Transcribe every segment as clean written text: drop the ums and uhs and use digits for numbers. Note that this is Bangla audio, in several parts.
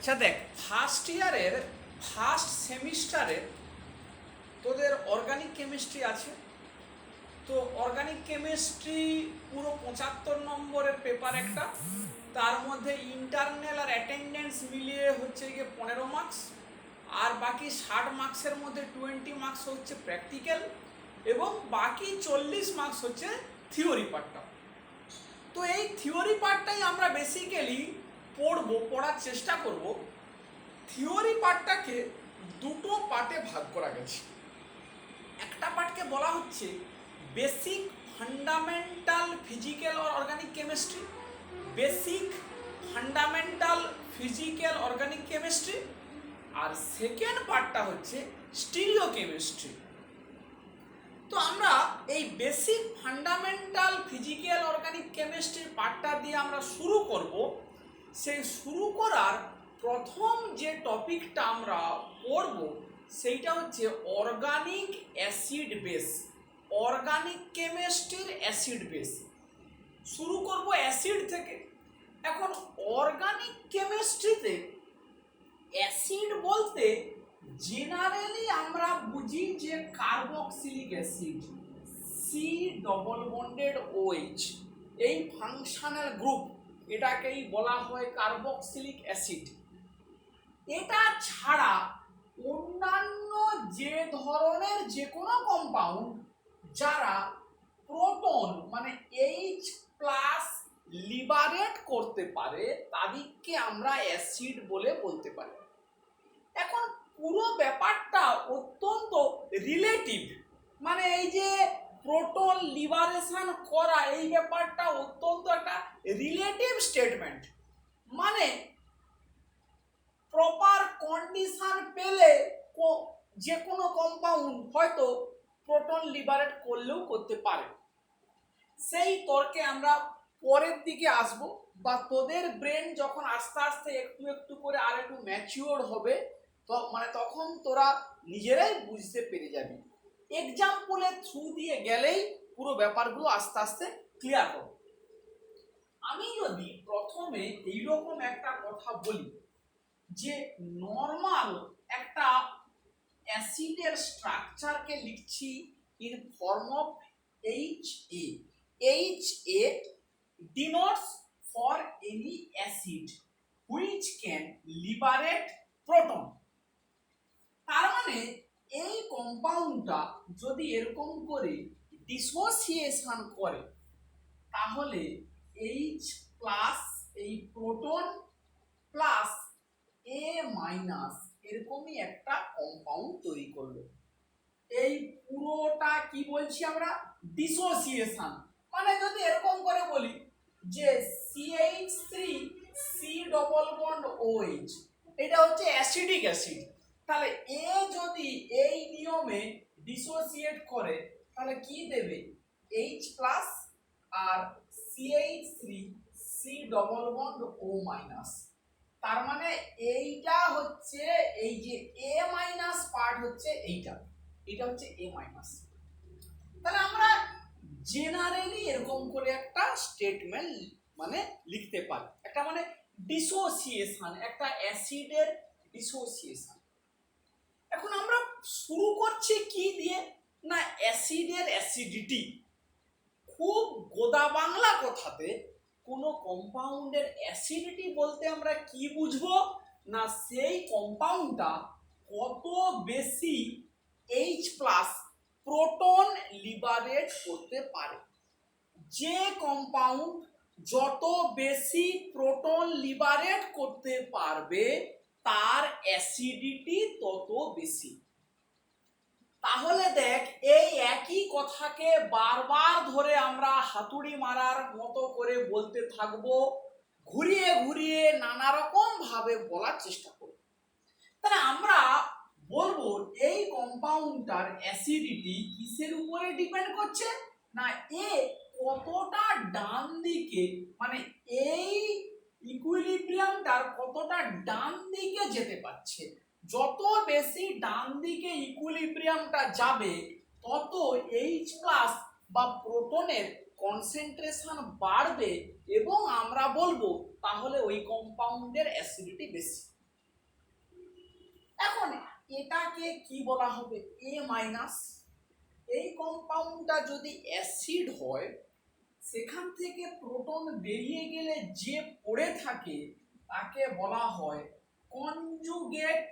আচ্ছা দেখ, ফার্স্ট ইয়ারের ফার্স্ট সেমিস্টারে তোদের অর্গানিক কেমিস্ট্রি আছে। তো অর্গানিক কেমিস্ট্রি পুরো 75 নম্বরের পেপার একটা, তার মধ্যে ইন্টারনাল আর অ্যাটেন্ডেন্স মিলিয়ে হচ্ছে গিয়ে 15 মার্কস, আর বাকি 60 মার্কসের মধ্যে 20 মার্কস হচ্ছে প্র্যাকটিক্যাল এবং বাকি 40 মার্কস হচ্ছে থিওরি পার্টটা। তো এই থিওরি পার্টটাই আমরা বেসিক্যালি পড়ার চেষ্টা করব। থিওরি পার্টটাকে দুটো পার্টে ভাগ করা গেছে। একটা পার্টকে বলা হচ্ছে বেসিক ফান্ডামেন্টাল ফিজিক্যাল আর organic chemistry, basic fundamental physical organic chemistry, আর সেকেন্ড পার্টটা হচ্ছে স্টিরিও কেমিস্ট্রি। তো আমরা এই বেসিক ফান্ডামেন্টাল ফিজিক্যাল অর্গানিক কেমিস্ট্রির পার্টটা দিয়ে আমরা শুরু করব। সেই শুরু করার প্রথম যে টপিকটা আমরা পড়ব সেইটা হচ্ছে অর্গানিক অ্যাসিড বেস, অর্গানিক কেমিস্ট্রির অ্যাসিড বেস। শুরু করব অ্যাসিড থেকে। এখন অর্গানিক কেমিস্ট্রিতে অ্যাসিড বলতে জেনারেলি আমরা বুঝি যে carboxylic acid, C double bonded O H, এই ফাংশনাল গ্রুপ, এটাকেই বলা হয় কার্বক্সিলিক অ্যাসিড। এটা ছাড়া অন্যান্য যে ধরনের যে কোনো কম্পাউন্ড যারা প্রোটন মানে এইচ প্লাস লিবারেট করতে পারে তাদেরকে আমরা অ্যাসিড বলে বলতে পারি। এখন পুরো ব্যাপারটা অত্যন্ত রিলেটিভ, মানে এই যে প্রোটন লিবারেশন করা এই ব্যাপারটা অত্যন্ত একটা রিলেটিভ স্টেটমেন্ট। মানে প্রপার কন্ডিশন পেলে যে কোনো কম্পাউন্ড হয়তো প্রোটন লিবারেট করলেও করতে পারে। সেই তর্কে আমরা পরের দিকে আসব, বা তোদের ব্রেন যখন আস্তে আস্তে একটু একটু করে আর একটু ম্যাচিওর হবে তো মানে তখন তোরা নিজেরাই বুঝতে পেরে যাবি। এক্সাম্পলের থ্রু দিয়ে গেলেই পুরো ব্যাপারগুলো আস্তে আস্তে ক্লিয়ার হবে। আমি যদি প্রথমে এইরকম একটা কথা বলি যে নর্মাল একটা অ্যাসিডের স্ট্রাকচারকে লিখছি in form of HA. HA denotes for any acid which can liberate proton. তার মানে এই কম্পাউন্ডটা যদি এরকম করে ডিসোসিয়েশন করে তাহলে H প্লাস এই প্রোটন প্লাস A মাইনাস এরকমই একটা কম্পাউন্ড তৈরি করলো। এই পুরোটা কি বলছি আমরা? ডিসোসিয়েশন। মানে যদি এরকম করে বলি যে CH3 C double bond OH, এটা হচ্ছে অ্যাসিডিক অ্যাসিড, তাহলে এ যদি এই নিয়মে ডিসোসিয়েট করে তাহলে কি দেবে? H প্লাস আর CH3 C double bond O minus. তার মানে এইটা হচ্ছে এই যে A মাইনাস পার্ট হচ্ছে এইটা, এটা হচ্ছে A মাইনাস। তাহলে আমরা জেনারেলি এরকম করে একটা স্টেটমেন্ট মানে লিখতে পারি, একটা মানে ডিসোসিয়েশন, একটা অ্যাসিডের ডিসোসিয়েশন। এখন আমরা শুরু করছি কি দিয়ে? না অ্যাসিডের অ্যাসিডিটি। খুব গোদা বাংলা কথাতে কোনো কম্পাউন্ডের অ্যাসিডিটি বলতে আমরা কি বুঝবো? না সেই কম্পাউন্ডটা কত বেশি H প্লাস প্রোটন লিবারেট করতে পারে। যে কম্পাউন্ড যত বেশি প্রোটন লিবারেট করতে পারবে তার অ্যাসিডিটি তত বেশি। তাহলে দেখ এই একই কথাকে বারবার ধরে আমরা হাতুড়ি মারার মতো করে বলতে থাকবো, ঘুরিয়ে ঘুরিয়ে নানা রকম ভাবে বলার চেষ্টা করব। তাহলে আমরা বলবো এই কম্পাউন্ডটার অ্যাসিডিটি কিসের উপরে ডিপেন্ড করছে? না এ কতটা ডান দিকে, মানে এই ইকুইলিব্রিয়ামটার কতটা ডান দিকে যেতে পারছে। যত বেশি ডান দিকে ইকুইলিব্রিয়ামটা যাবে তত H প্লাস বা প্রোটনের কনসেন্ট্রেশন বাড়বে এবং আমরা বলবো তাহলে ওই কম্পাউন্ডের অ্যাসিডিটি বেশি। এখন এটাকে কি বলা হবে, এ মাইনাস। এই কম্পাউন্ডটা যদি অ্যাসিড হয়, সেখান থেকে প্রোটন বেরিয়ে গেলে যে পড়ে থাকে তাকে বলা হয় কনজুগেট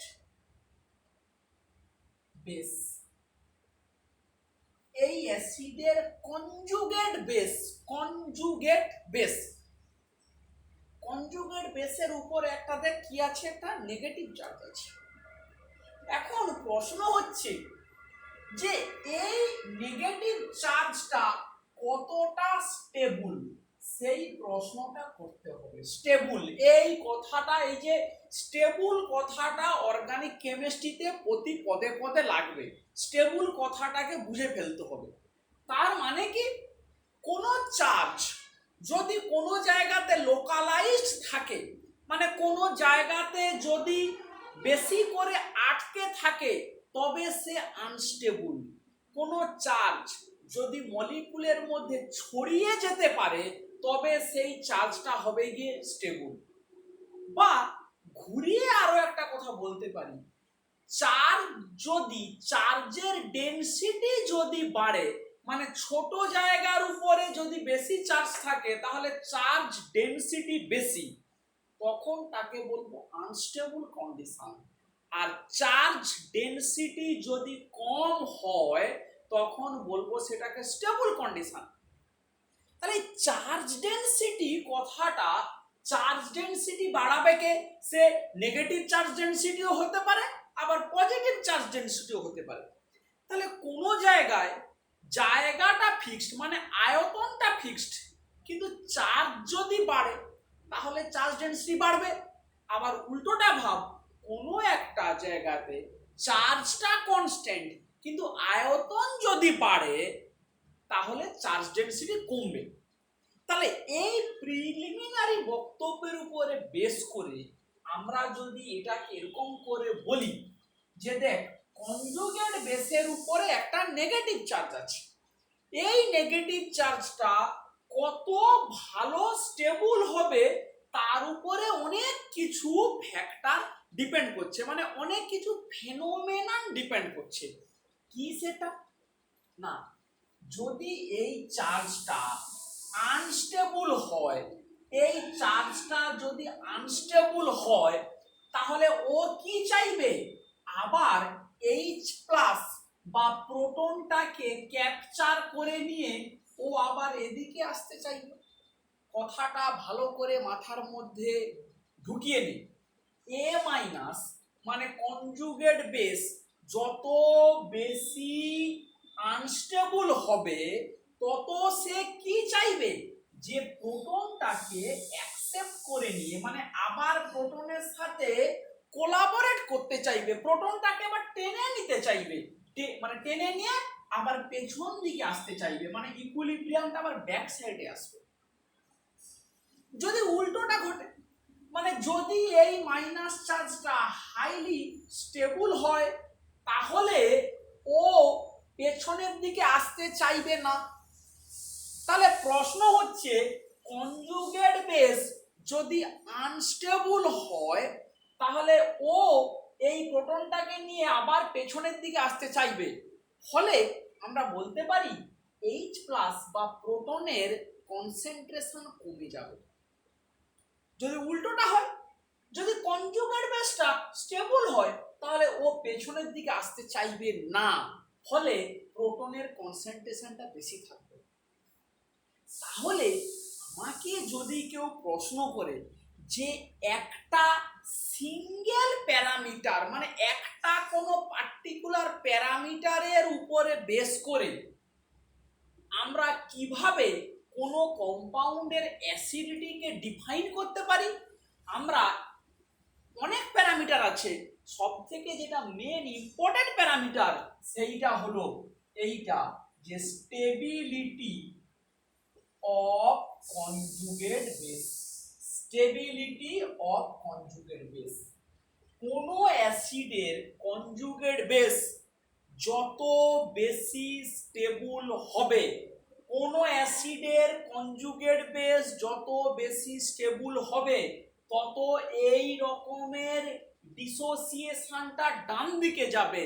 বেস। এই অ্যাসিডের conjugate base, conjugate base, conjugate বেসের উপর একটাতে কি আছে, একটা নেগেটিভ চার্জ আছে। এখন প্রশ্ন হচ্ছে যে এই নেগেটিভ চার্জটা কতটা স্টেবল, সেই প্রশ্নটা করতে হবে। স্টেবল এই কথাটা, এই যে স্টেবল কথাটা অর্গানিক কেমিস্ট্রিতে প্রতি পদে পদে লাগবে। স্টেবল কথাটাকে বুঝে ফেলতে হবে। তার মানে কি, কোনো চার্জ যদি কোনো জায়গাতে লোকালাইজড থাকে, মানে কোনো জায়গাতে যদি বেশি করে আটকে থাকে, তবে সে আনস্টেবল। কোনো চার্জ যদি মলিকুলের মধ্যে ছড়িয়ে যেতে পারে, তবে সেই চার্জটা হবে গিয়ে স্টেবল। বা ঘুরিয়ে আরো একটা কথা বলতে পারি, চার্জ যদি, চার্জের ডেনসিটি যদি বাড়ে, মানে ছোট জায়গার উপরে যদি বেশি চার্জ থাকে, তাহলে চার্জ ডেনসিটি বেশি, তখন তাকে বলবো আনস্টেবল কন্ডিশন। আর চার্জ ডেনসিটি যদি কম হয়, তখন বলবো সেটাকে স্টেবল কন্ডিশন। তাহলে চার্জ ডেনসিটি কথাটা, চার্জ ডেনসিটি বাড়াবে কে, সে নেগেটিভ চার্জ ডেনসিটিও হতে পারে, আবার পজিটিভ চার্জ ডেনসিটিও হতে পারে। তাহলে কোনো জায়গায় জায়গাটা ফিক্সড, মানে আয়তনটা ফিক্সড, কিন্তু চার্জ যদি বাড়ে তাহলে চার্জ ডেনসিটি বাড়বে। আবার উল্টোটা ভাব, কোনো একটা জায়গাতে চার্জটা কনস্ট্যান্ট, কিন্তু আয়তন যদি বাড়ে তাহলে চার্জ ডেনসিটি কমবে। তাহলে এই প্রিলিমিনারি বক্তব্যের উপরে বেস করে আমরা যদি এটাকে এরকম করে বলি যে দেখ, কনজুগেট বেসের উপরে একটা নেগেটিভ চার্জ আছে, এই নেগেটিভ চার্জটা কত ভালো স্টেবল হবে তার উপরে অনেক কিছু ফ্যাক্টর ডিপেন্ড করছে, মানে অনেক কিছু ফেনোমেনন ডিপেন্ড করছে। কি সেটা না, যদি এই চার্জটা আনস্টেবল হয়, এই চার্জটা যদি আনস্টেবল হয়, তাহলে ও কি চাইবে, আবার H প্লাস বা প্রোটনটাকে ক্যাপচার করে নিয়ে ও আবার এদিকে আসতে চাইবে। কথাটা ভালো করে মাথার মধ্যে ঢুকিয়ে নি। এ মাইনাস মানে কনজুগেট বেস যত বেশি আনস্টেবল হবে, তত সে কি চাইবে, যে প্রোটনটাকে অ্যাকসেপ্ট করে নিয়ে, মানে আবার প্রোটনের সাথে কোলাবোরেট করতে চাইবে, প্রোটনটাকে আবার টেনে নিতে চাইবে, মানে টেনে নিয়ে আবার পেছন দিকে আসতে চাইবে, মানে ইকুইলিব্রিয়ামটা আবার ব্যাক সাইডে আসবে। যদি উল্টোটা ঘটে, মানে যদি এই মাইনাস চার্জটা হাইলি স্টেবল হয়, তাহলে ও পেছনের দিকে আসতে চাইবে না। তাহলে প্রশ্ন হচ্ছে, কনজুগেট বেস যদি আনস্টেবল হয়, তাহলে ও এই প্রোটনটাকে নিয়ে আবার পেছনের দিকে আসতে চাইবে। ফলে আমরা বলতে পারি H প্লাস বা প্রোটনের কনসেন্ট্রেশন কমে যাবে। যদি উল্টোটা হয়, যদি কনজুগেট বেসটা স্টেবল হয়, তাহলে ও পেছনের দিকে আসতে চাইবে না, ফলে প্রোটনের কনসেন্ট্রেশনটা বেশি থাকবে। তাহলে আমাকে যদি কেউ প্রশ্ন করে যে একটা সিঙ্গেল প্যারামিটার, মানে একটা কোনো পার্টিকুলার প্যারামিটারের উপরে বেস করে আমরা কিভাবে কোনো কম্পাউন্ডের অ্যাসিডিটিকে ডিফাইন করতে পারি, আমরা অনেক প্যারামিটার আছে, সব থেকে যেটা মেন ইম্পর্টেন্ট প্যারামিটার সেইটা হলো এইটা, যে stability of conjugate base. Stability of conjugate base, কোনো অ্যাসিডের কনজুগেট বেস যত বেশি স্টেবল হবে, কোনো অ্যাসিডের কনজুগেট বেস যত বেশি স্টেবল হবে, তত এই রকমের ডিসোসিয়েশনটা ডান দিকে যাবে,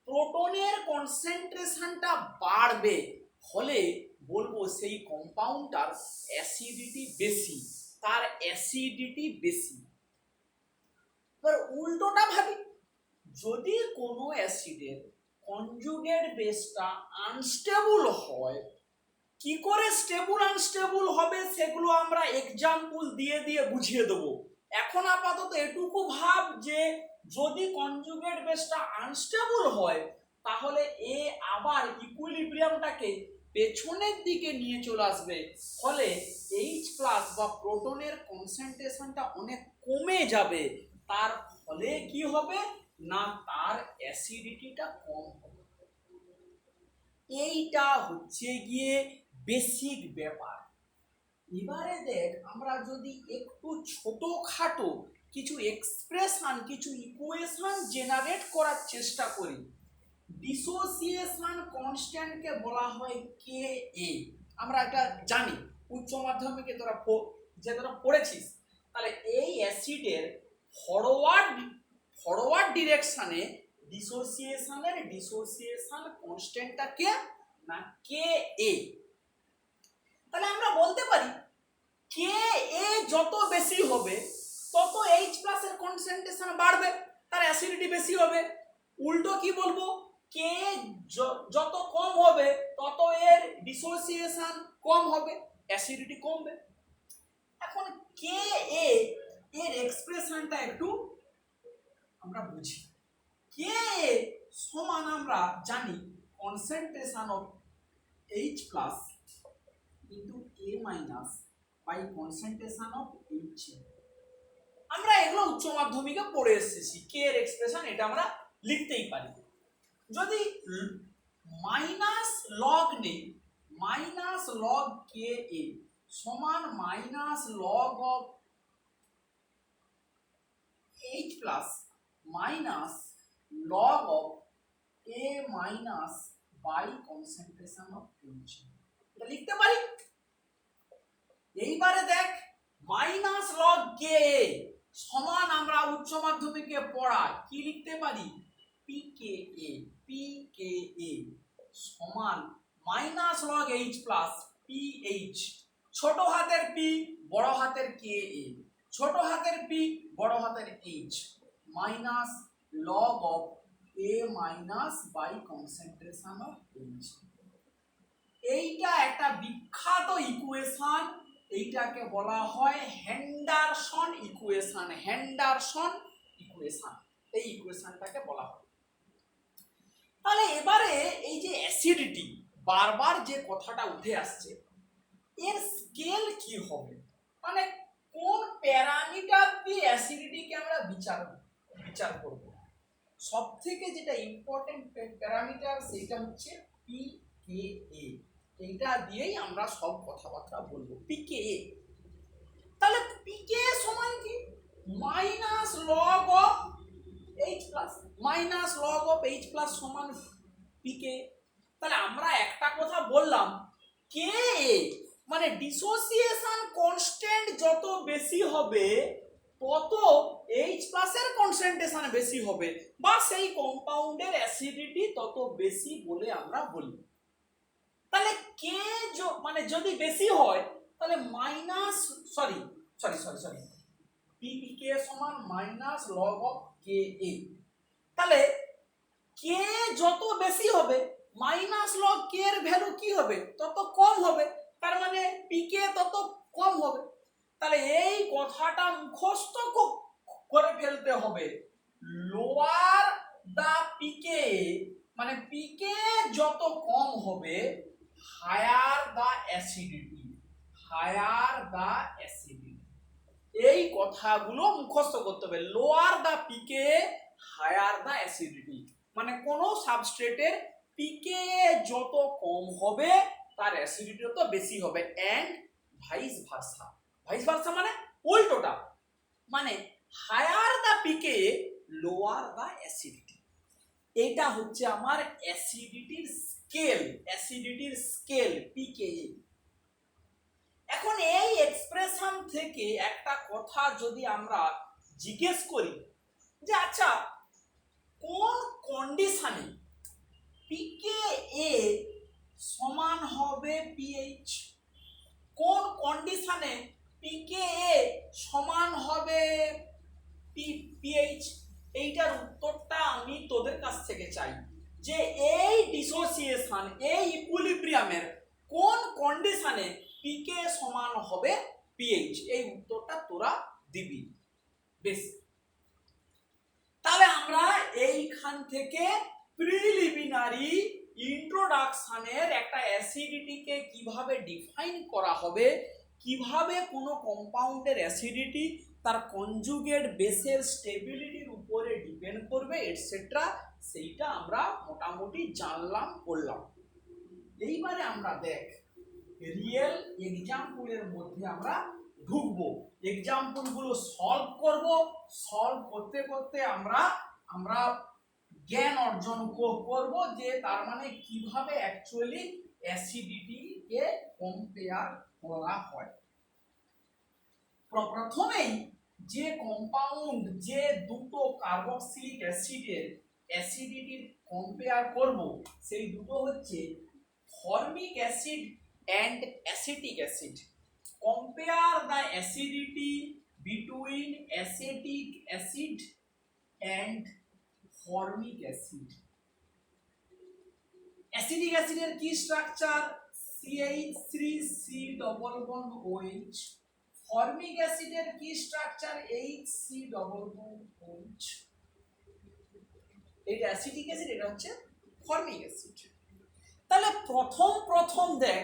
প্রোটনের কনসেন্ট্রেশনটা বাড়বে, ফলে বলবো সেই কম্পাউন্ডটার অ্যাসিডিটি বেশি, তার অ্যাসিডিটি বেশি। এবার উল্টোটা ভাবি, যদি কোনো অ্যাসিডের কনজুগেট বেসটা আনস্টেবল হয়, কি করে স্টেবল আনস্টেবল হবে সেগুলো আমরা এক্সাম্পল দিয়ে দিয়ে বুঝিয়ে দেবো। এখন আপাতত এটুকু ভাব যে যদি কনজুগেট বেসটা আনস্টেবল হয় তাহলে এ আবার ইকুইলিব্রিয়ামটাকে পেছনের দিকে নিয়ে চলে আসবে, ফলে H+ বা প্রোটনের কনসেন্ট্রেশনটা অনেক কমে যাবে, তার ফলে কি হবে না তার অ্যাসিডিটিটা কম হবে। এইটা হচ্ছে গিয়ে বেসিক ব্যাপার। এবারে দেখ, আমরা যদি একটু ছোটখাটো কিছু এক্সপ্রেশন, কিছু ইকুয়েশন জেনারেট করার চেষ্টা করি। ডিসোসিয়েশন কনস্ট্যান্টকে বলা হয় কে এ, আমরা এটা জানি উচ্চ মাধ্যমিকে তোরা পড়েছিস। তাহলে এই অ্যাসিডের ফরওয়ার্ড ডিরেকশনে ডিসোসিয়েশন কনস্ট্যান্টটা কে না কে এ। তাহলে আমরা বলতে পারি কে এ যত বেশি হবে তত H+ এর কনসেন্ট্রেশন বাড়বে, তার অ্যাসিডিটি বেশি হবে। উল্টো কি বলবো, কে যত কম হবে তত এর ডিসোসিয়েশন কম হবে, অ্যাসিডিটি কমবে। এখন কে এ এর এক্সপ্রেশনটা একটু আমরা বুঝি। কে এ সমান আমরা জানি concentration of H+ into A minus by concentration of H। আমরা এগুলো উচ্চ মাধ্যমিকে পড়ে এসেছি, কে এর এক্সপ্রেশন এটা আমরা লিখতেই পারি। যদি মাইনাস লগ নেই, মাইনাস লগ কে এ সমান minus log of H+ minus log of A minus by concentration of H, এটা লিখতে পারি। এইবারে দেখ, মাইনাস লগ কে সমান আমরা উচ্চ মাধ্যমিকে পড়া কি লিখতে পারি, পিকে সমান মাইনাস লগ H+ PH, ছোট হাতের পি বড় হাতের কে এ, ছোট হাতের পি বড় হাতের H minus log of A minus by concentration of H। এইটা একটা বিখ্যাত ইকুয়েশন, এইটাকে বলা হয় হেন্ডারসন ইকুয়েশন। এই ইকুয়েশনটাকে বলা হয়। তাহলে এবারে এই যে অ্যাসিডিটি, বারবার যে কথাটা উঠে আসছে, এর স্কেল কি হবে, মানে কোন প্যারামিটার দিয়ে অ্যাসিডিটিকে আমরা বিচার করব। সব থেকে যেটা ইম্পর্টেন্ট প্যারামিটার সেটা হচ্ছে পিকেএ, এইটা দিয়েই আমরা সব কথাবার্তা বলবো, পিকেএ। তাহলে পিকেএ সমান কি, minus log of H+, minus log of H+ সমান পিকেএ। তাহলে আমরা একটা কথা বললাম, কে মানে ডিসোসিয়েশন কনস্ট্যান্ট যত বেশি হবে তত H+ এর কনসেন্ট্রেশন বেশি হবে, বা সেই কম্পাউন্ডের অ্যাসিডিটি তত বেশি বলে আমরা বলি। তাহলে কে মানে যদি বেশি হয় তাহলে মাইনাস সরি পিকে সমান মাইনাস লগ অফ কে এ। তাহলে কে যত বেশি হবে মাইনাস লগ কে এর ভ্যালু কি হবে তত কম হবে, তার মানে পিকে তত কম হবে। তাহলে এই কথাটা মুখস্থ করে ফেলতে হবে, লোয়ার দা পিকে মানে পিকে যত কম হবে হায়ার দা অ্যাসিডিটি, এই কথাগুলো মুখস্থ করতে হবে। লোয়ার দা পিকে হায়ার দা অ্যাসিডিটি, মানে কোন সাবস্ট্রেটের পিকে যত কম হবে তার অ্যাসিডিটি তত বেশি হবে, এন্ড ভাইস ভার্সা মানে উল্টোটা, মানে হায়ার দা পিকে লোয়ার দা অ্যাসিডিটি। এটা হচ্ছে আমার অ্যাসিডিটির স্কেল পিকেএ। এখন এই এক্সপ্রেশন থেকে একটা কথা যদি আমরা জিজ্ঞেস করি, যে আচ্ছা কোন কন্ডিশনে পিকেএ সমান হবে পিএইচ, কোন কন্ডিশনে পিকেএ সমান হবে পিএইচ, এইটার উত্তরটা আমি তোদের কাছ থেকে চাই যে এই ডিসোসিয়েশন এই ইকুইলিব্রিয়ামের কোন কন্ডিশনে পিকে সমান হবে পিএইচ, এই উত্তরটা তোরা দিবি। বেশ, তাহলে আমরা এইখান থেকে প্রিলিমিনারি ইন্ট্রোডাকশনের একটা অ্যাসিডিটিকে কিভাবে ডিফাইন করা হবে, কিভাবে কোনো কম্পাউন্ডের অ্যাসিডিটি তার কনজুগেট বেসের স্টেবিলিটির উপরে ডিপেন্ড করবে এটসেট্রা, সেইটা আমরা মোটামুটি জানলাম করলাম। এইবারে আমরা দেখ রিয়েল এক্সাম্পলের মধ্যে আমরা ঢুকবো, এক্সাম্পলগুলো সলভ করব, সলভ করতে করতে আমরা জ্ঞান অর্জন করব যে তার মানে কিভাবে অ্যাকচুয়ালি অ্যাসিডিটিকে কম্পেয়ার করা হয়। প্রথমেই যে কম্পাউন্ড, যে দুটো কার্বক্সিলিক অ্যাসিডের অ্যাসিডিটির কম্পেয়ার করব সেই দুটো হচ্ছে formic acid and acetic acid. Compare the acidity between acetic acid and formic acid. Acetic অ্যাসিডের কি structure? CH3C double bond OH। Formic অ্যাসিডের কি structure? HC double bond OH। এটা অ্যাসিটিক অ্যাসিড, এটা হচ্ছে ফর্মিক অ্যাসিড। তাহলে প্রথম দেখ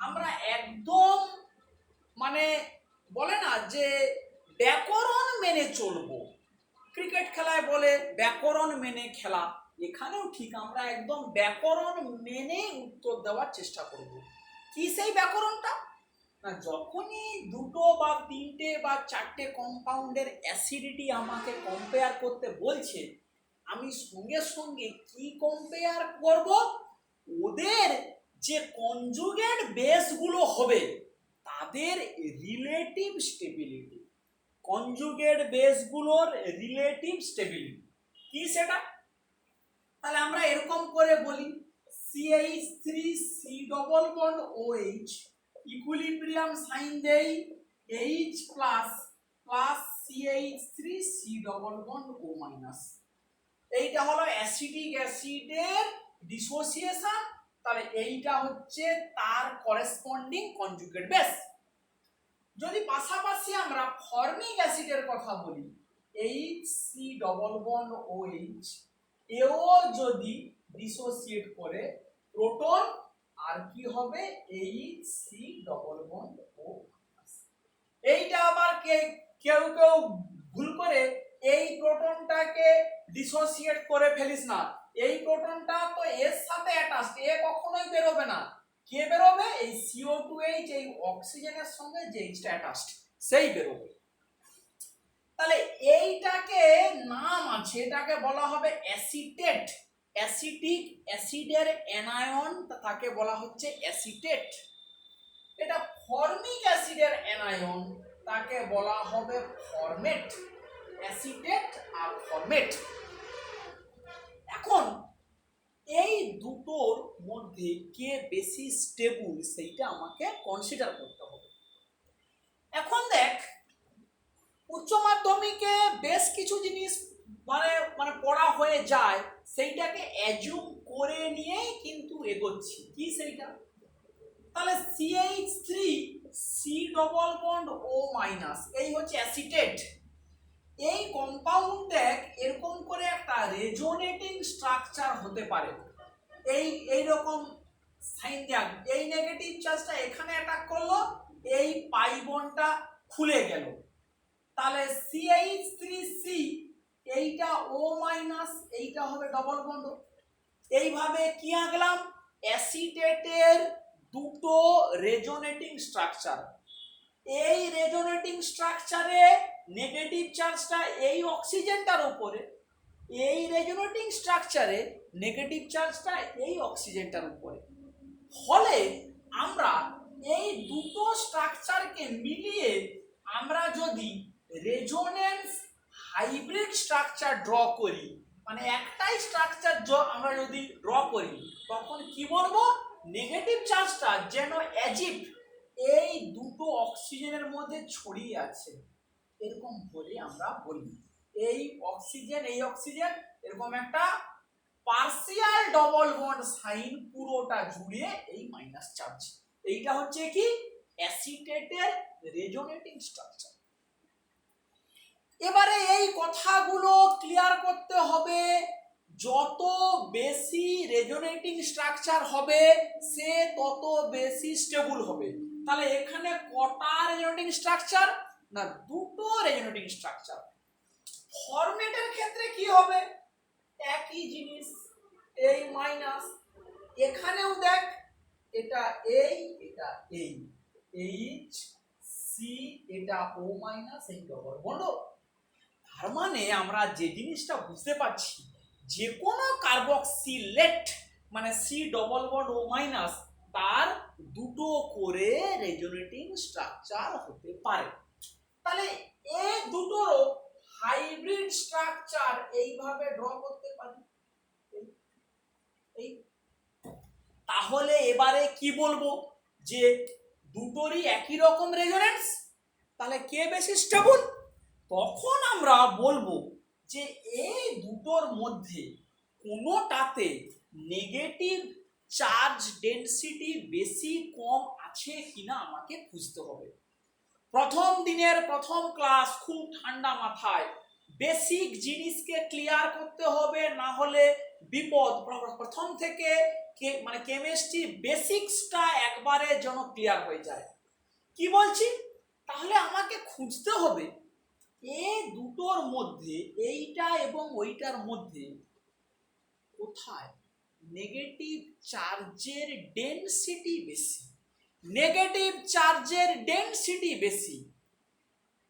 আমরা একদম মানে বলে না যে ব্যাকরণ মেনে চলবো, ক্রিকেট খেলায় বলে ব্যাকরণ মেনে খেলা, এখানেও ঠিক আমরা একদম ব্যাকরণ মেনে উত্তর দেওয়ার চেষ্টা করব। কি সেই ব্যাকরণটা? না, যখনই দুটো বা তিনটে বা চারটে কম্পাউন্ডের অ্যাসিডিটি আমাকে কম্পেয়ার করতে বলছে, আমি সঙ্গে সঙ্গে কি কম্পেয়ার করব? ওদের যে কনজুগেট বেসগুলো হবে তাদের রিলেটিভ স্টেবিলিটি, কনজুগেট বেসগুলোর রিলেটিভ স্টেবিলিটি কি সেটা? তাহলে আমরা এরকম করে বলি CH3C double bond OH, equilibrium sign দেই H plus plus CH3C double bond O minus. এইটা হলো অ্যাসিডিক অ্যাসিডের ডিসোসিয়েশন, তাহলে এইটা হচ্ছে তার করেসপন্ডিং কনজুগেট বেস। যদি পাশাপাশি আমরা ফর্মিক অ্যাসিডের কথা বলি HC ডবল বন্ড OH, এও যদি ডিসোসিয়েট করে প্রোটন আর কি হবে HC ডবল বন্ড O। এইটা আবার কেউ ভুল করে এই প্রোটনটাকে ডিসোসিয়েট করে ফেলিস না, এই প্রোটনটা তো এর সাথে অ্যাটাচড, এ কখনোই বেরোবে না। কে বেরোবে? এই CO2H, এই অক্সিজেনের সঙ্গে যে এইচটা অ্যাটাচড সেই বেরোবে। তাহলে এইটাকে নাম আছে, এটাকে বলা হবে অ্যাসিটেট। অ্যাসিটিক অ্যাসিডের অ্যানায়ন তাকে বলা হচ্ছে অ্যাসিটেট। এটা ফর্মিক অ্যাসিডের অ্যানায়ন তাকে বলা হবে ফরমেট। অ্যাসিটেট আর ফরমেট। এখন এই দুটোর মধ্যে কে বেশি স্টেবল সেইটা আমাকে কনসিডার করতে হবে। এখন দেখ উচ্চ মাধ্যমিকে বেশ কিছু জিনিস মানে পড়া হয়ে যায়, সেইটাকে অ্যাজুম করে নিয়েই কিন্তু এগোচ্ছি। কি সেইটা? তাহলে CH3C double bond O minus, এই হচ্ছে অ্যাসিটেট। এই কম্পাউন্ড দেখ এরকম করে একটা রেজোনেটিং স্ট্রাকচার হতে পারে, এইরকম সাইন দেখ, এই নেগেটিভ চার্জটা এখানে অ্যাটাক করলো, এই পাই বন্ডটা খুলে গেল, তাহলে CH3C এইটা O মাইনাস, এইটা হবে ডবল বন্ড। এইভাবে কি আঁকলাম? অ্যাসিটেটের দুটো রেজোনেটিং স্ট্রাকচার। এই রেজোনেটিং স্ট্রাকচারে নেগেটিভ চার্জটা এই অক্সিজেনটার উপরে, এই রেজোনেটিং স্ট্রাকচারে নেগেটিভ চার্জটা এই অক্সিজেনটার উপরে। ফলে আমরা এই দুটো স্ট্রাকচারকে মিলিয়ে আমরা যদি রেজোনেন্স হাইব্রিড স্ট্রাকচার ড্র করি, মানে একটাই স্ট্রাকচার আমরা যদি ড্র করি, তখন কি বলবো, নেগেটিভ চার্জটা যেন অ্যাজিভ এই দুটো অক্সিজেনের মধ্যে ছড়িয়ে আছে, এরকম বলে আমরা বলি। এই অক্সিজেন এরকম একটা পার্সিয়াল ডবল বন্ড সাইন পুরোটা জুড়ে এই মাইনাস চার্জ, এইটা হচ্ছে কি অ্যাসিটেটের রেজোনেটিং স্ট্রাকচার। এবারে এই কথাগুলো ক্লিয়ার করতে হবে, যত বেশি রেজোনেটিং স্ট্রাকচার হবে সে তত বেশি স্টেবল হবে। তাহলে এখানে কটা রেজোনেটিং স্ট্রাকচার, না দুটো রেজোনেটিং স্ট্রাকচার। ফরম্যাটের ক্ষেত্রে কি হবে, একই জিনিস, এই মাইনাস, এখানেও দেখ এটা এই এটা এই এইচ সি, এটা ও মাইনাস, এই ডবল বন্ড। তার মানে আমরা যে জিনিসটা বুঝতে পারছি, যে কোনো কার্বক্সিলেট মানে সি ডবল বন্ড ও মাইনাস, তার দুটো করে রেজোনেটিং স্ট্রাকচার হতে পারে। তাহলে এই দুটোরও হাইব্রিড স্ট্রাকচার এইভাবে ড্র করতে পারি। এই তাহলে এবারে কি বলবো, যে দুটোরই একই রকম রেজোনেন্স, তাহলে কে বেশি স্টেবল? তখন আমরা বলবো যে এই দুটোর মধ্যে কোনোটাতে নেগেটিভ চার্জ ডেনসিটি বেশি কম আছে কিনা আমাকে খুঁজতে হবে। প্রথম দিনের প্রথম ক্লাস, খুব ঠান্ডা মাথায় বেসিক জিনিসকে ক্লিয়ার করতে হবে, না হলে বিপদ। প্রথম থেকে মানে কেমিস্ট্রি বেসিক্সটা একবারে যেন ক্লিয়ার হয়ে যায়। কি বলছি, তাহলে আমাকে খুঁজতে হবে এই দুটোর মধ্যে, এইটা এবং ওইটার মধ্যে কোথায় নেগেটিভ চার্জের ডেনসিটি বেশি, নেগেটিভ চার্জের ডেনসিটি বেশি।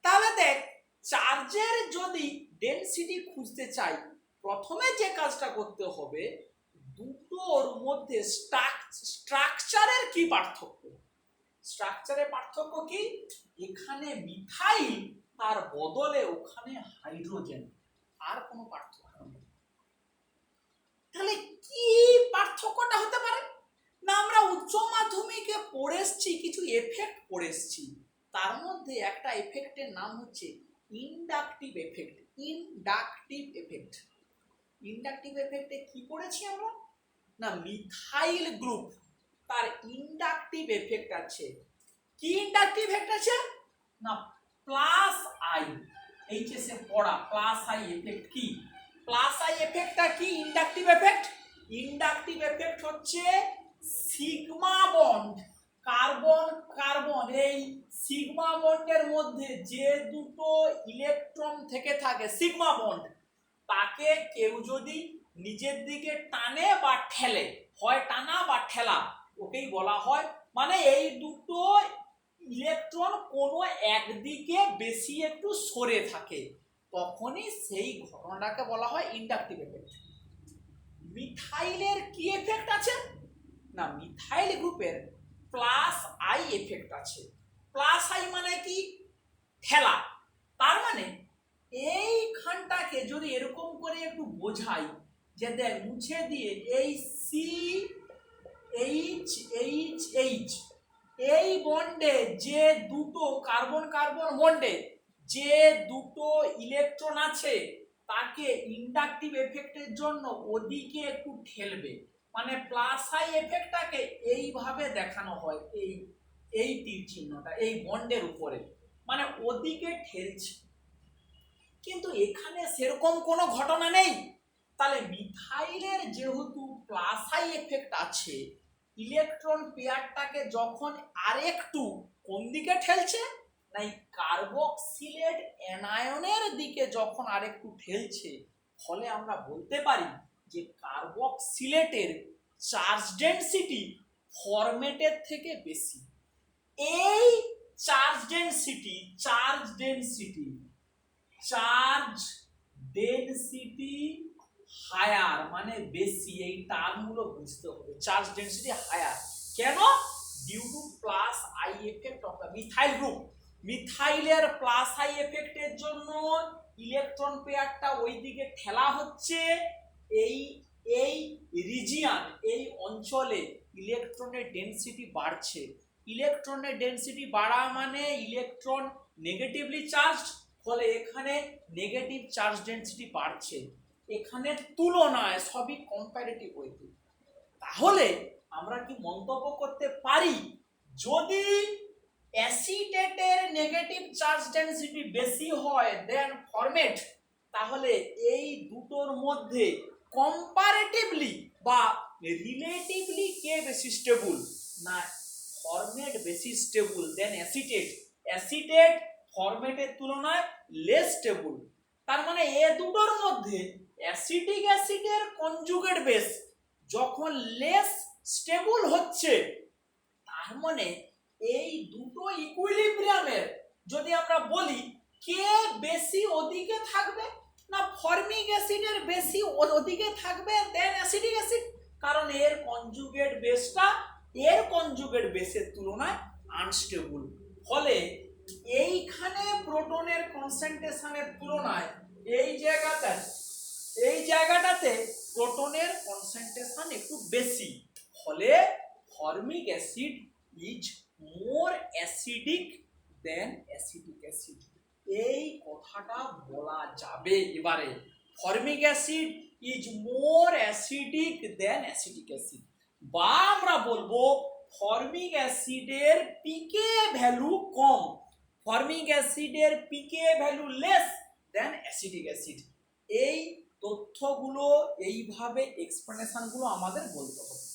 তাহলে দেখ, চার্জের যদি ডেনসিটি খুঁজতে চাই, প্রথমে যে কাজটা করতে হবে, দুটোর মধ্যে স্ট্রাকচারের কি পার্থক্য। স্ট্রাকচারের পার্থক্য কি, এখানে মিথাইল, তার বদলে ওখানে হাইড্রোজেন, আর কোনো পার্থক্য নেই। তাহলে কি পার্থক্যটা হতে পারে, না আমরা উচ্চ মাধ্যমিকে পড়ে এসছি, কিছু এফেক্ট পড়ে এসছি, তার মধ্যে একটা এফেক্টের নাম হচ্ছে inductive effect. Inductive effect, inductive এফেক্টে কি পড়েছি আমরা, না মিথাইল গ্রুপ তার ইন্ডাকটিভ এফেক্ট আছে। কি ইন্ডাকটিভ এফেক্ট আছে, না প্লাস আই, এইচএসে পড়া প্লাস আই এফেক্ট। কি প্লাস আই এফেক্টটা কি ইন্ডাকটিভ এফেক্ট? ইন্ডাকটিভ এফেক্ট হচ্ছে সিগমা বন্ড, কার্বন কার্বন, এই সিগমা বন্ডের মধ্যে যে দুটো ইলেকট্রন থেকে থাকে সিগমা বন্ড, তাকে কেউ যদি নিজের দিকে টানে বা ঠেলে, হয় টানা বা ঠেলা, ওকেই বলা হয়, মানে এই দুটো ইলেকট্রন কোনো একদিকে বেশি একটু সরে থাকে, তখনই সেই ঘটনাটাকে বলা হয় ইন্ডাকটিভ এফেক্ট। মিথাইলের কি এফেক্ট আছে, না মিথাইল গ্রুপের প্লাস আই এফেক্ট আছে। প্লাস আই মানে কি, ঠেলা। তার মানে এইখানটাকে যদি এরকম করে একটু বোঝাই, যে দেখ মুছে দিয়ে এই সি এইচ এইচ এইচ, এই বন্ডে যে দুটো কার্বন কার্বন বন্ডে যে দুটো ইলেকট্রন আছে, তাকে ইন্ডাকটিভ এফেক্টের জন্য ওদিকে একটু ঠেলবে, মানে প্লাস আই এফেক্টটাকে এইভাবে দেখানো হয়, এই তীর চিহ্নটা এই বন্ডের উপরে, মানে ওদিকে ঠেলছে। কিন্তু এখানে সেরকম কোনো ঘটনা নেই। তাহলে মিথাইলের যেহেতু প্লাস আই এফেক্ট আছে, ইলেকট্রন পেয়ারটাকে যখন আরেকটু কোন দিকে ঠেলছে, না এই কার্বক্সিলেট অ্যানায়নের দিকে যখন আরেকটু ঠেলছে, ফলে আমরা বলতে পারি যে কার্বক্সিলেটের চার্জ ডেনসিটি ফরম্যাটের থেকে বেশি। এই চার্জ ডেনসিটি হায়ার মানে বেশি, এই টার্মগুলো বুঝতে হবে। চার্জ ডেনসিটি হায়ার কেন, due to plus I effect of the methyl group. মিথাইলের প্লাস আই এফেক্টের জন্য ইলেকট্রন পেয়ারটা ওইদিকে ঠেলা হচ্ছে, এই এই রিজিয়ান, এই অঞ্চলে ইলেকট্রনের ডেনসিটি বাড়ছে। ইলেকট্রনের ডেনসিটি বাড়া মানে ইলেকট্রন নেগেটিভলি চার্জড, ফলে এখানে নেগেটিভ চার্জ ডেনসিটি বাড়ছে। এখানে তুলনায় সবই কম্পারেটিভ ওয়েতে। তাহলে আমরা কি মন্তব্য করতে পারি, যদি অ্যাসিটেটের নেগেটিভ চার্জ ডেনসিটি বেশি হয় দেন ফরমেট, তাহলে এই দুটোর মধ্যে কম্পারেটিভলি বা রিলেটিভলি কে বেশি স্টেবল? না, ফরমেট বেশি স্টেবল দেন অ্যাসিটেট। অ্যাসিটেট ফরমেটের তুলনায় লেস স্টেবল। তার মানে এ দুটোর মধ্যে অ্যাসিটিক অ্যাসিডের কনজুগেট বেস যখন লেস স্টেবল হচ্ছে, তার মানে এই দুটো ইকুইলিব্রিয়ামের যদি আমরা বলি কে বেশি ওদিকে থাকবে, না ফর্মিক অ্যাসিডের বেশি ওদিকে থাকবে দেন অ্যাসিটিক অ্যাসিড, কারণ এর কনজুগেট বেসটা এর কনজুগেট বেসের তুলনায় আনস্টেবল। ফলে এইখানে প্রোটনের কনসেন্ট্রেশনের তুলনায় এই জায়গাটাতে প্রোটনের কনসেন্ট্রেশন একটু বেশি, ফলে formic acid is more acidic than acetic acid. এই কথাটা বলা যাবে এবারে, formic acid is more acidic than acetic acid. বা আমরা বলবো ফর্মিক অ্যাসিডের পিকে ভ্যালু কম, ফর্মিক অ্যাসিডের p K value less than acetic acid. এই তথ্যগুলো এইভাবে এক্সপ্লেনেশনগুলো আমাদের বলতে হবে।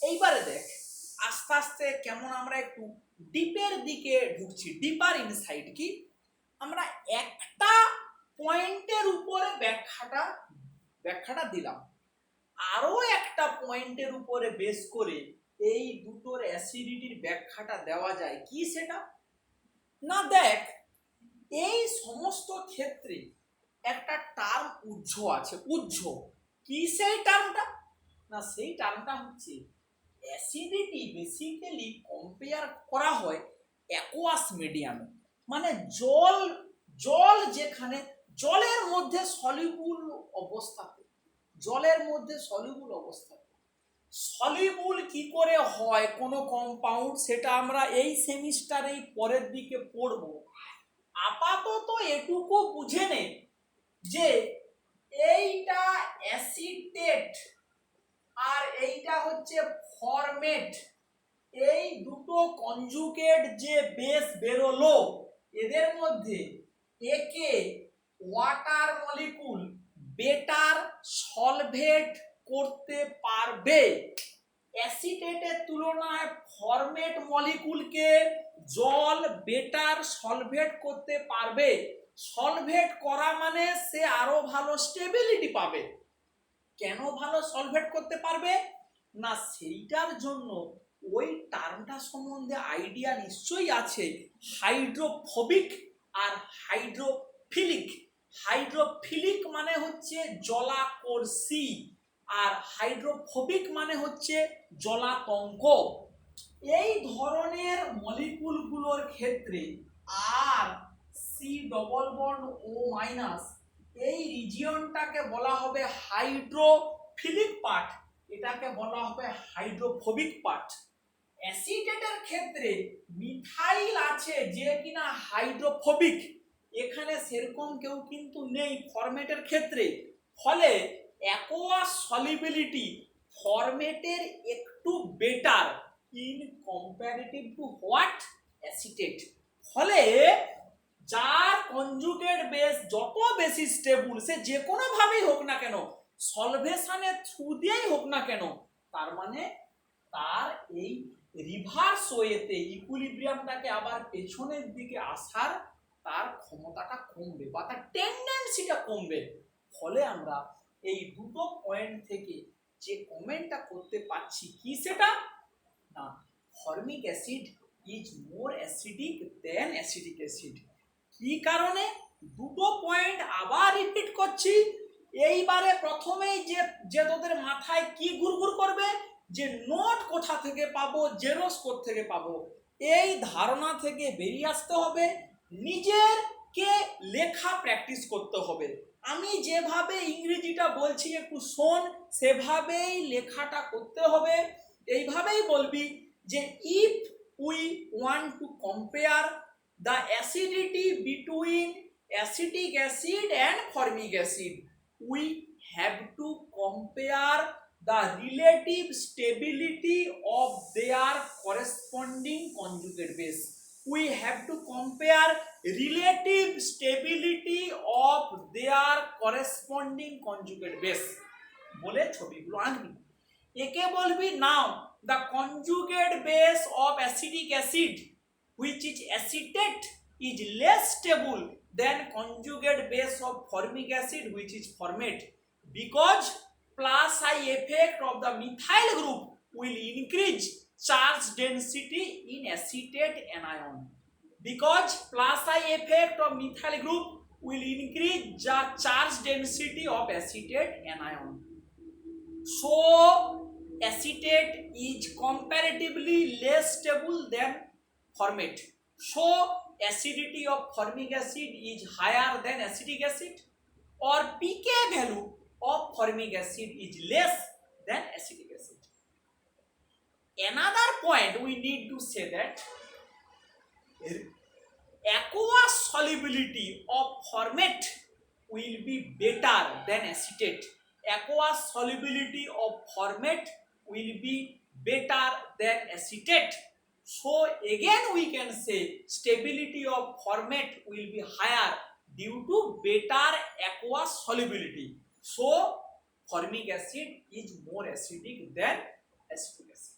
এইবারে দেখ আস্তে আস্তে কেমন আমরা একটু ডিপের দিকে ঢুকছি, ডিপার ইনসাইড। কি আমরা একটা পয়েন্টের উপরে ব্যাখ্যাটা দিলাম, আরো একটা পয়েন্টের উপরে বেস করে এই দুটোর অ্যাসিডিটির ব্যাখ্যাটা দেওয়া যায়। কি সেটা? না দেখ, এই সমস্ত ক্ষেত্রে একটা টার্ম উজ্জ আছে। উজ্জ কি সেই টার্মটা? না সেই টার্মটা হচ্ছে অ্যাসিডিটি বেসিক্যালি কম্পেয়ার করা হয় অ্যাকুয়াস মিডিয়ামে, মানে জল যেখানে জলের মধ্যে সলিউবল অবস্থাতে, সলিউবল কি করে হয় কোনো কম্পাউন্ড, সেটা আমরা এই সেমিস্টারেই পরের দিকে পড়ব। আপাতত এটুকু বুঝে নে যে এইটা অ্যাসিটেট আর এইটা হচ্ছে ফরমেট, এই দুটো কনজুগেট যে বেস বেরোলো, এদের মধ্যে একে ওয়াটার মলিকুল বেটার সলভেট করতে পারবে। অ্যাসিটেটের তুলনায় ফরমেট মলিকুলকে জল বেটার সলভেট করতে পারবে। সলভেট করা মানে সে আরো ভালো স্টেবিলিটি পাবে। কেন ভালো সলভেট করতে পারবে? না সেইটার জন্য ওই টার্মটা সম্বন্ধে আইডিয়া নিশ্চয়ই আছে, হাইড্রোফোবিক আর হাইড্রোফিলিক। হাইড্রোফিলিক মানে হচ্ছে জলাকর্ষী, আর হাইড্রোফোবিক মানে হচ্ছে জলাতঙ্ক। এই ধরনের মলিকুলগুলোর ক্ষেত্রে আর সি ডবল বন্ড ও মাইনাস, এই রিজিয়নটাকে বলা হবে হাইড্রোফিলিক পার্ট, এটাকে বলা হবে হাইড্রোফোবিক পার্ট। অ্যাসিটেটের ক্ষেত্রে মিথাইল আছে যে কিনা হাইড্রোফোবিক, এখানে সেরকম কেউ কিন্তু নেই ফরমেটের ক্ষেত্রে। ফলে অ্যাকোয়াস সলিবিলিটি ফরমেটের একটু better in comparative two what? Acetate. ফলে যার কনজুগেট বেস যত বেশি স্টেবল, সে যে কোনো ভাবেই হোক না কেন, সলভেশনের থ্রু দিয়েই হোক না কেন, তার মানে তার এই রিভার্স ওয়েতে ইকুইলিব্রিয়ামটাকে আবার পেছনের দিকে আসার তার ক্ষমতাটা কমবে বা তার টেন্ডেন্সিটা কমবে। ফলে আমরা এই দুটো পয়েন্ট থেকে যে কমেন্টটা করতে পারছি কি সেটা? না, formic acid is more acidic than acetic acid. কি কারণে? দুটো পয়েন্ট আবার রিপিট করছি। এইবারে প্রথমেই যে তোদের মাথায় কি গুড়গুড় করবে, যে নোট কোথা থেকে পাবো, জেরক্স কোথা থেকে পাবো, এই ধারণা থেকে বেরিয়ে আসতে হবে নিজেরকে লেখা প্র্যাকটিস করতে হবে। আমি যেভাবে ইংরেজিটা বলছি একটু শোন, সেভাবেই লেখাটা করতে হবে। এইভাবেই বলবি যে if we want to compare the acidity between acetic acid and formic acid, we have to compare the relative stability of their corresponding conjugate base. We have to compare relative stability of their corresponding conjugate base. বলে ছবিগুলো আঁকবি। একে বলবি নাও the conjugate base of acetic acid which is acetate is less stable than conjugate base of formic acid which is formate, because plus I effect of the methyl group will increase charge density in acetate anion. Because plus I effect of methyl group will increase the charge density of acetate anion. So acetate is comparatively less stable than formate. So acidity of formic acid is higher than acetic acid, or pK value of formic acid is less than acetic acid. Another point we need to say that aqueous solubility of formate will be better than acetate. Aqueous solubility of formate will be better than acetate. So again we can say stability of formate will be higher due to better aqueous solubility. So formic acid is more acidic than acetic acid.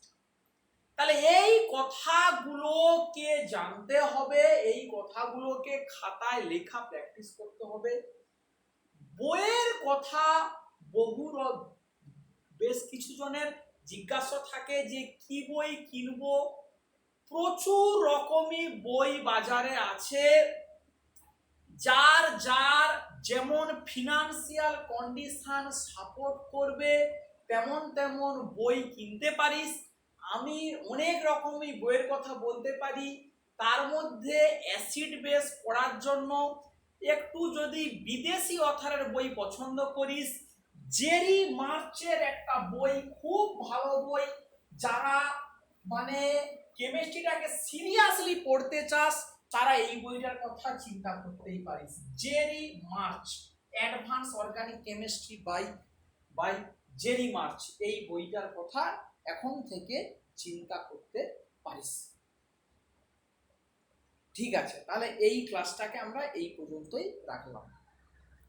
তাহলে এই কথাগুলোকে জানতে হবে, এই কথাগুলোকে খাতায় লেখা প্র্যাকটিস করতে হবে। বইয়ের কথা বেশ কিছু জনের জিজ্ঞাসা থাকে যে কি বই কিনবো। প্রচুর রকমই বই বাজারে আছে, যার যার যেমন ফিনান্সিয়াল কন্ডিশন সাপোর্ট করবে তেমন তেমন বই কিনতে পারিস। আমি অনেক রকমই বইয়ের কথা বলতে পারি, তার মধ্যে অ্যাসিড বেস পড়ার জন্য একটু যদি বিদেশি অথারের বই পছন্দ করিস, জেরি মার্চের একটা বই খুব ভালো বই। যারা মানে কেমিস্ট্রিটাকে সিরিয়াসলি পড়তে চাস তারা এই বইটার কথা চিন্তা করতেই পারিস। Jerry March, advance organic chemistry by Jerry March, এই বইটার কথা এখন থেকে চিন্তা করতে পারিস। ঠিক আছে, তাহলে এই ক্লাসটাকে আমরা এই পর্যন্তই রাখলাম।